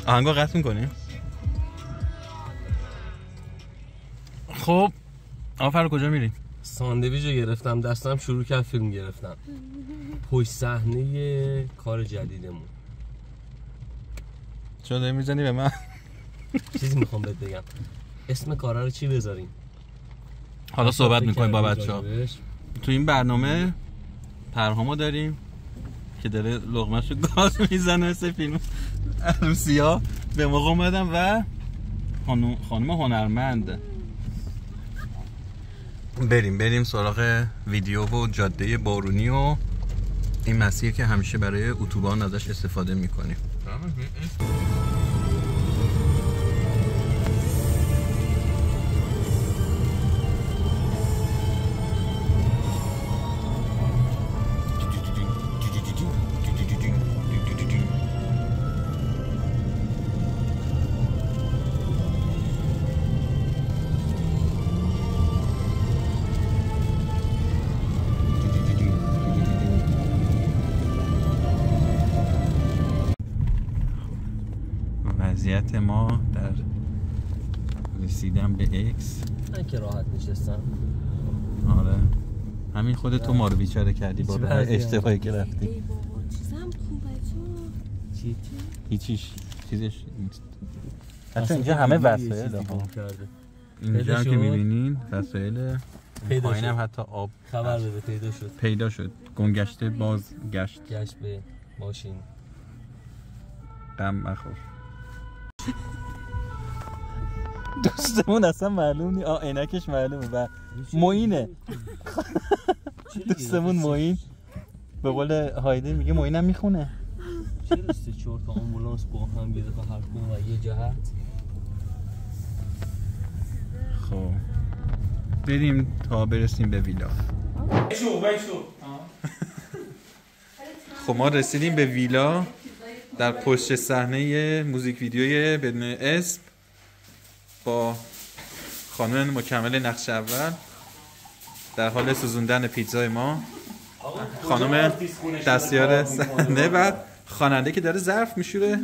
آهنگو قطع می‌کنیم. خب آفر کجا میریم؟ ساندویچ رو گرفتم دستم، شروع کرد فیلم گرفتم. پشت صحنه کار جدیدمون. چرا داری میزنی به من؟ چیزی میخوام بهت بگم. اسم کارا رو چی بذاریم؟ حالا صحبت میکنیم با بچه‌ها. تو این برنامه پرهامو داریم که داره لقمه‌شو گاز میزنه مثل فیلم عروسی‌ها به موقع اومدم و خانم هنرمند. بریم سراغ ویدیو و جاده بارونی و این مسیر که همیشه برای اتوبان ازش استفاده میکنیم. وضعیت ما در رسیدن به اکس. من که راحت نشستم. آره همین خودت تو ما رو بیچاره کردی با اشتباهی که رفتی. ای بابا چیزم خوبه تو. چی؟ هیچیش چیزش نیست. حتی اینجا همه وسایل کرده. اینجا هم که میبینین وسایل پایین هم حتی آب خبر بده پیدا شد گنگشته باز گشت به ماشین. غم مخور. دوستمون اصلا معلوم نی. عینکش معلومه و معینه. دوستمون معین به قول هایده میگه معینم میخونه. چرا 3-4 تا آمبولانس با هم یه دفعه هر کدوم و یه جهت؟ خب بریم تا برسیم به ویلا. خب ما رسیدیم به ویلا در پشت صحنه موزیک ویدیوی بدون اسم با خانم مکمل نقش اول در حال سوزوندن پیتزای ما. خانم دستیار صحنه و خواننده که داره ظرف میشوره.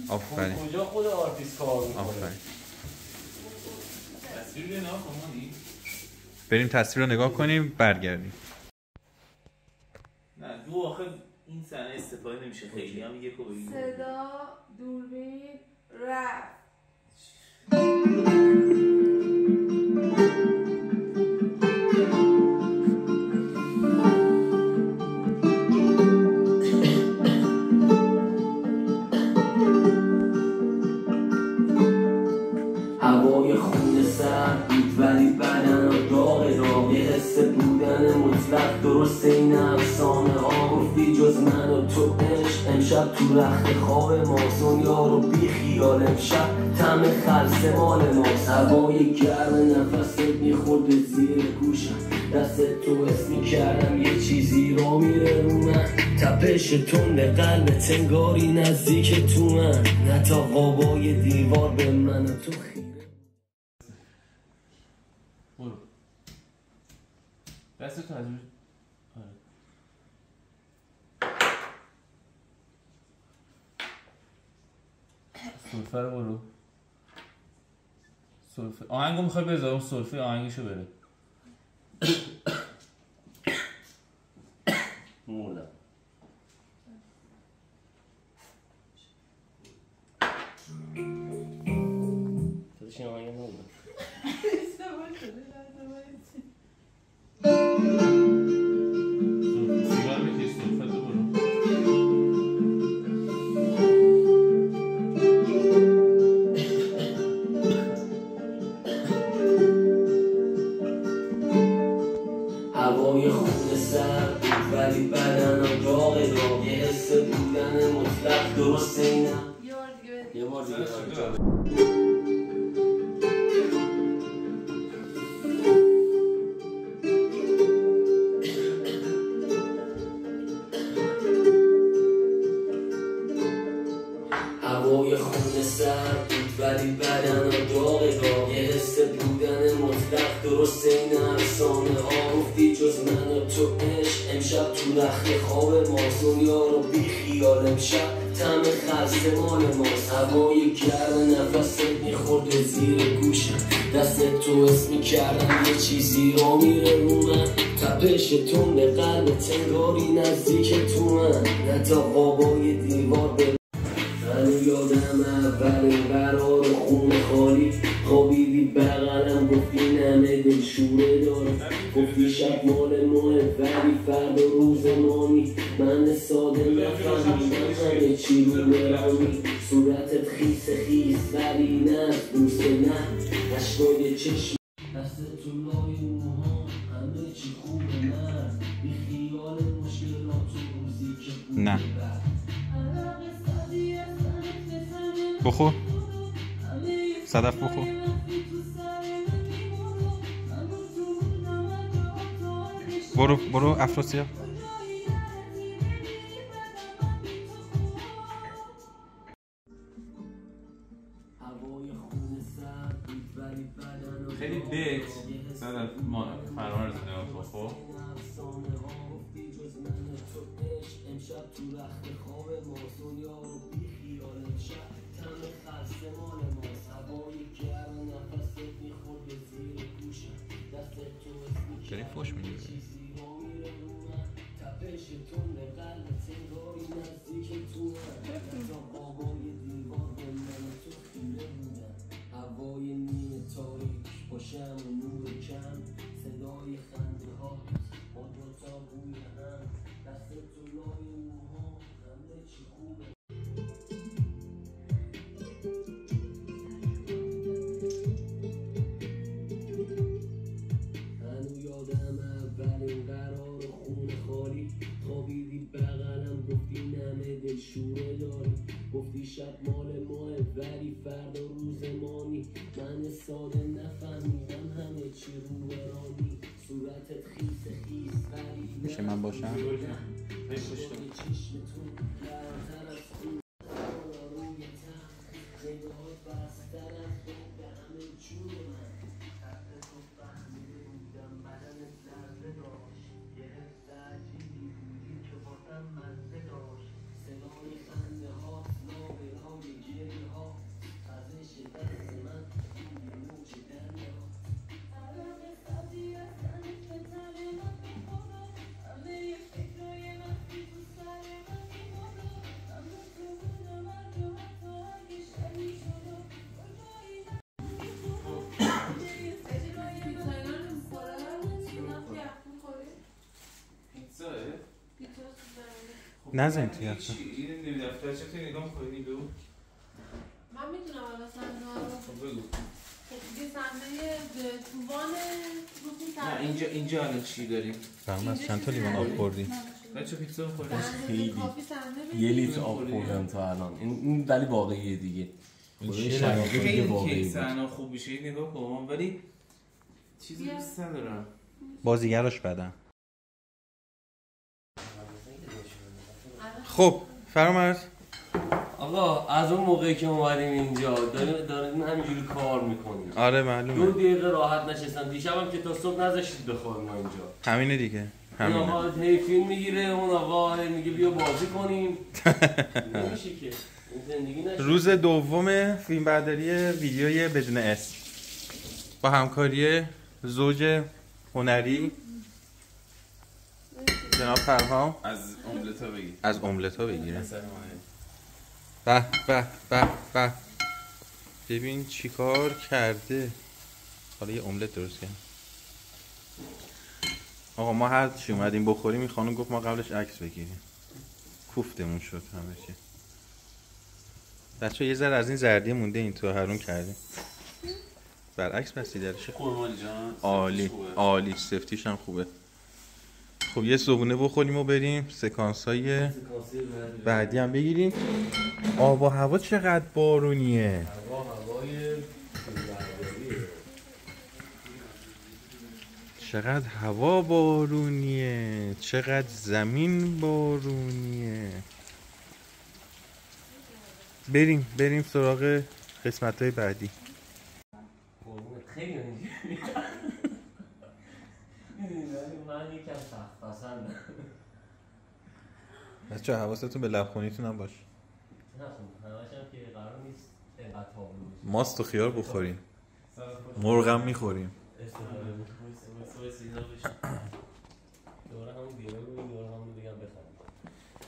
آفرین. کجا خود آرتیست کار میکنه؟ آفرین. بریم تصویر رو نگاه کنیم برگردیم. نه دو آخه این صحنه استفاده نمیشه خیلی هم یکو بگیم. صدا دوربین رفت. هوای خون سرد بود ولی بدن داغ یه حس بودن مطلق. درسته این افسانه ها گفتی جز من و تو عشق. امشب تو رخت خواب ماست دنیا رو بی خیال. امشب طعم خلص مال ماست. هوای گرم نفست میخورد زیر گوشم. دست تو حس میکردم یه چیزی را میره رو من. تپش تند قلبت انگاری نزدیک تو من. نه تا قابای دیوار به من و تو خیره. برو دستتو از روی سلفه رو برو. سلفه آهنگو میخوای بذار اون سلفه آهنگشو بره. مولا تدشین آهنگ نبوده. سیگار بکش سلفه تو برو. هوای خون سرد بود ولی بدنم داغ یه حس بودن مطلق. درسته اینم یه بار دیگه هوای خون سرد بود ولی بدنم داغ یه حس بودن مطلق. درسته این افسانه ها گفتی جز من و تو عشق. امشب تو رخت خواب ما دنیا رو بی خیال. امشب تم خسته مال ماست هوای گرم نفست میخورد زیر گوشم دست تو اسم میکردم یه چیزی را میره رو من تپش تون قلب تنگاری نزدیک تو من نه تا قابای دیوار به من یادم اولین قرار خونه خالی خوابیدی بغلم گفتی نمه دلشوره دارم گفتی شب مال ماه ولی فردا روز مانی من ساده نفهمیدم همه چی رو برانی صورتت خیس ولی نه دوست نه اشکای چشم دست تو لای موها همه چی خوبه نه بی خیال مشکلات و روزی که خوبه نه بخور صدف بخور برو افراسیاب خیلی بیت صدف ما فرمان رو زنده خب امشب تو رخت خواب ماست دنیا رو بی خیال امشب تم خسته مال ماست هوای گرم نفست میخورد به زیر گوشم دست تو اسمی داریم فوش میگیره چیزی را میره رو من تپش تون قلب تنگاری نزدیک تو من تا قابای دیوار به من تو خیره بودن هوای نیمه تاریک باشم و نور کم صدای خنده ها با دوتا بوی هم دست تو لای موها همه چی خوبه هنو یادم اولین قرار خونه خالی خوابیدی بغلم گفتی نمه دلشوره داری گفتی شب مال ماه ولی فردا روز مانی من ساده نفهمیدم همه چی رو برانی صورتت خیس ولی میشه من باشم؟ چشمتون گرمتر از خون روی تخت نگاهات بستر از بود به همه جون من تحت تو فهمیده بودم بدنت لرزه داشت یه حس عجیبی بودی که بازم مزه داشت صدای خنده ها لابه‌های گریه ها خزش دست من توی موج دریا نزن توی اصلا این دفتر چه نگاه می‌کنی بگو من میتونم الان صحنه رو خب بگو دیگه صحنه توان روزی نه اینجا الان چی داریم برام از چند تا لیوان آب خوردی بچه پیتزا بخوریم خیلی کافی صحنه یه لیتر آب خوردم تا الان این ولی واقعیه دیگه خدای چیه؟ شرایط دیگه خیلی واقعی که بود. صحنه خوب بشه این نگاه کن ولی چیزی دوست ندارم بازیگراش بدن خب فرامرز آقا از اون موقعی که اومدیم اینجا داریم همینجوری کار میکنیم آره 2 معلومه دقیقه راحت نشستم دیشبم که تا صبح نذاشتید بخوریم ما اینجا همینه دیگه این همینه آقا هی فیلم میگیره اون آقا هی میگه بیا بازی کنیم نمیشه که این زندگی نشه روز دوم فیلم برداری ویدیوی بدون اسم با همکاری زوج هنری جناب فرهام از املتا بگی از املتا بگیره به به به به ببین چیکار کرده حالا یه املت درست کرد آقا ما هر چی اومدیم بخوریم این خانم گفت ما قبلش عکس بگیریم کوفتمون شد همه چی بچه یه ذره از این زردی مونده این تو حروم کردیم برعکس بستی درشه قرمال جان عالی عالی سفتیش هم خوبه خب یه صبحونه بخوریم و بریم سکانس های بعدی هم بگیریم آب و هوا چقدر بارونیه هوای چقدر هوا بارونیه چقدر زمین بارونیه بریم سراغ قسمت های بعدی خیلی میدونی من یکم سخت پسندم بچه حواستون به لبخونیتون هم باشه ماست و خیار بخوریم، مرغم میخوریم.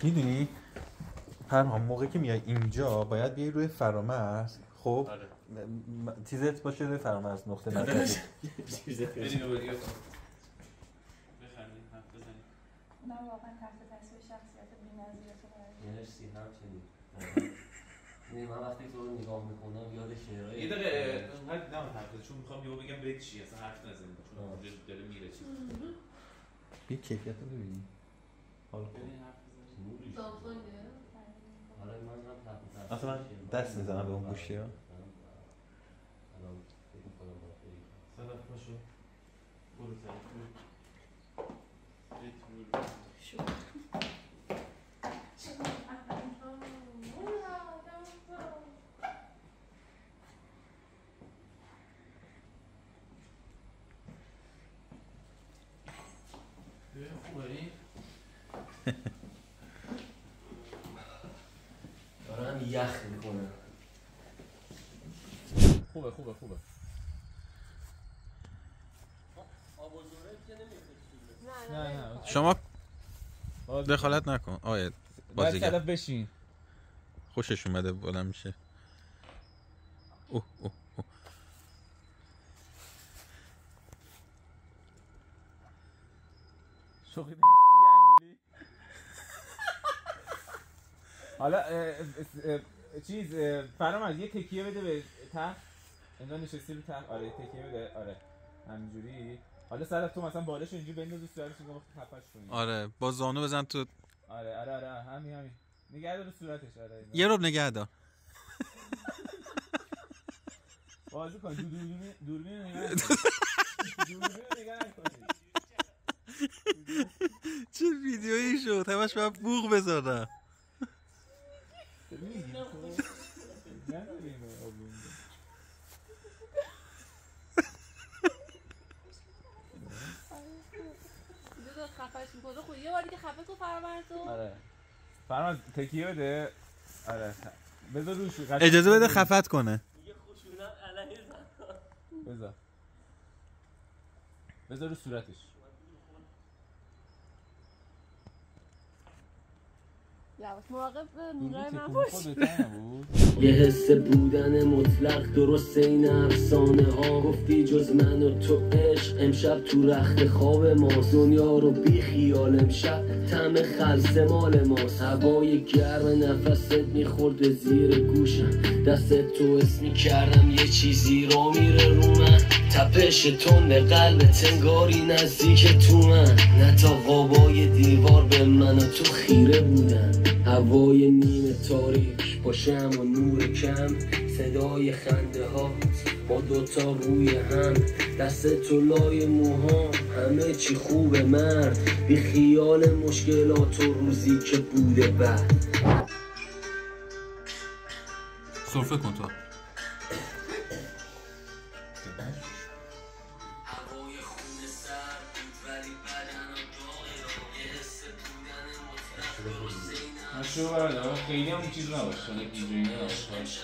میدونی پرهام موقعی که میای اینجا باید بیای روی فرامرز، خب چیزت باشه روی فرامرز نقطه مرکزی. نه واقعا تحت تاثیر شخصیت بی‌نظیرت مرسی همچنین. من وقتی تو رو نگاه میکنم یاد شعرهای یه دقیقه نه حرف چون میخوام یهو بگم برید چی اصلا حرف نزنید چون اونجا داره میره چی. بی کیفیت رو ببین. حالا اصلا من دست میزنم به اون گوشی ها. صدف باشو برو دارم یخ میکنم. خوبه نه شما دخالت نکن آیه بازیگر. صدف بشین. خوشش اومده بلند میشه. اوه اوه اوه. شوخی انگولی. حالا چیز فرامرز یه تکیه بده به تخت. انگار نشستی رو تخت. آره تکیه بده. آره همینجوری. حالا صدف تو مثلا بالش اینجوری بنداز صورتش رو خفش کنی. آره با زانو بزن تو. آره همین نگه دار صورتش. آره یه رو نگه دار. بازی کن. دوربین نگه نکن. چه ویدیویی شد همش باید بوق بذارم. خفش میکنه. خب یه باری که خفه کن فرامرزو. آره فرامرز تکیه بده. آره بذار روش. اجازه بده خفت کنه. یه خشونت علیه زن. بذار رو صورتش. یواش مراقب نورای من باش. یه حس بودن مطلق درسته این افسانه ها. گفتی جز من و تو عشق امشب تو رخت خواب ماست. دنیا رو بی خیال امشب طعم خلص مال ماست. هوای گرم نفست میخورد به زیر گوشم. دست تو اسمی کردم یه چیزی را میره رو من. تپش تند قلبت انگاری نزدیک تو من. نه تا قابای دیوار به من و تو خیره بودن. هوای نیمه تاریک باشم و نور کم. صدای خنده ها با دوتا روی هم. دست تو لای موهام همه چی خوبه مرد. بی خیال مشکلات و روزی که بوده بعد. سرفه کن تو. شو برده خیلی هم چیز نباشه. اینجوری نباشه.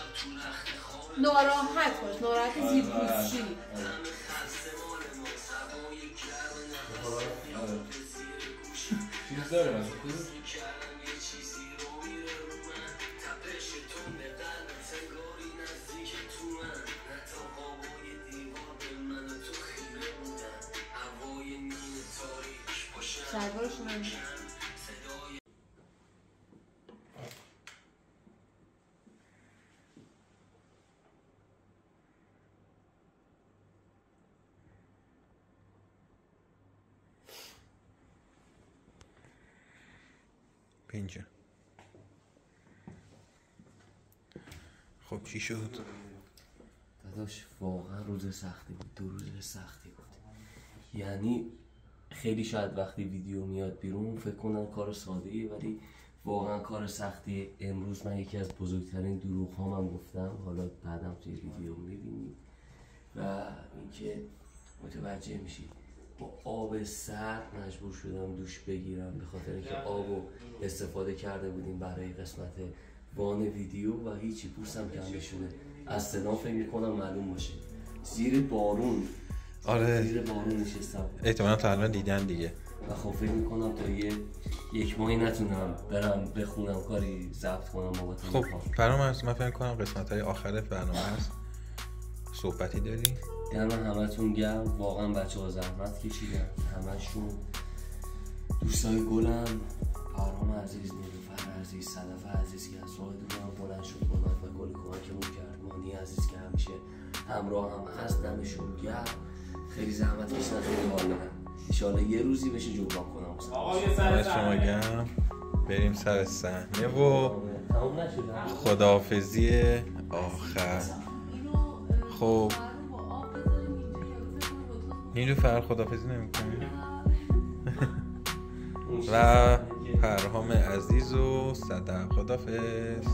ناراحت باش. ناراحت زیر پوستی. چیز داره مثلا شلوارش من پنجه. خب چی شد؟ داداش واقعا روز سختی بود. 2 روز سختی بود. یعنی خیلی شاید وقتی ویدیو میاد بیرون فکر کنن کار ساده‌ایه ولی واقعا کار سختی. امروز من یکی از بزرگترین دروغ هامم گفتم. حالا بعدم توی ویدیو میبینید و اینکه متوجه میشید. با آب سرد مجبور شدم دوش بگیرم به خاطر اینکه آبو استفاده کرده بودیم برای قسمت وان ویدیو و هیچی پوستم کم نشونه. از صدا فکر میکنم معلوم باشه. زیر بارون نشستم. احتمالا تا الان دیدن دیگه. و خب فکر میکنم تا یک ماهی نتونم برم بخونم کاری ضبط کنم بابت خب فرامرز، من فکر کنم قسمت‌های آخر برنامه هست. صحبتی داری؟ دم همتون گرم، واقعا بچه‌ها زحمت کشیدن، همشون دوستای گلم، فرام عزیز، نیلوفر عزیز، صدف عزیز که از راه دورم بلند شد اومد و گل کمکمون کرد، مانی عزیز که همیشه همراه هم هست، دمشون گرم. خیلی زحمت کشیدن، خیلی حال دادن. انشالله یه روزی بشه جبران کنم. آقا یه سر شما گرم. بریم سر صحنه و خداحافظی آخر. خب نیلوفر خداحافظی نمی‌کنی؟ و پرهام عزیز و صدف خداحافظ.